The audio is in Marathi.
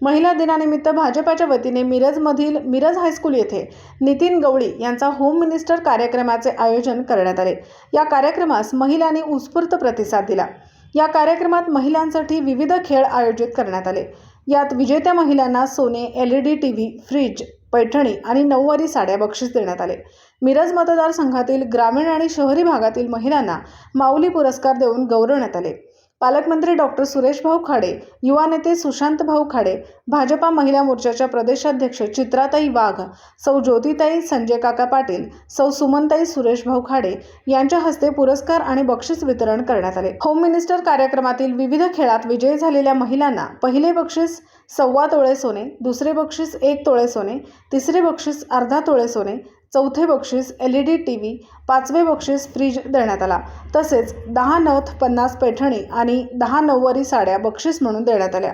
महिला दिनानिमित्त भाजपाच्या वतीने मिरजमधील मिरज हायस्कूल येथे नितीन गवळी यांचा होम मिनिस्टर कार्यक्रमाचे आयोजन करण्यात आले। या कार्यक्रमास महिलांनी उत्स्फूर्त प्रतिसाद दिला। या कार्यक्रमात महिलांसाठी विविध खेळ आयोजित करण्यात आले। यात विजेत्या महिलांना सोने, LED टीव्ही, फ्रीज, पैठणी आणि नऊवारी साड्या बक्षीस देण्यात आले। मिरज मतदारसंघातील ग्रामीण आणि शहरी भागातील महिलांना माऊली पुरस्कार देऊन गौरवण्यात आले। पालकमंत्री डॉक्टर सुरेश भाऊ खाडे, युवा नेते सुशांत भाऊ खाडे, भाजपा महिला मोर्चाच्या प्रदेशाध्यक्ष चित्राताई वाघ, सौ ज्योतिताई संजय काका पाटील, सौ सुमनताई सुरेश भाऊ खाडे यांच्या हस्ते पुरस्कार आणि बक्षीस वितरण करण्यात आले। होम मिनिस्टर कार्यक्रमातील विविध खेळात विजयी झालेल्या महिलांना पहिले बक्षीस 1.25 तोळे सोने, दुसरे बक्षीस 1 तोळे सोने, तिसरे बक्षीस अर्धा तोळे सोने, चौथे बक्षीस LED टीव्ही, पाचवे बक्षीस फ्रीज देण्यात आला। तसेच 10 नथ 50 पैठणी आणि 10 नऊवारी साड्या बक्षीस म्हणून देण्यात आल्या।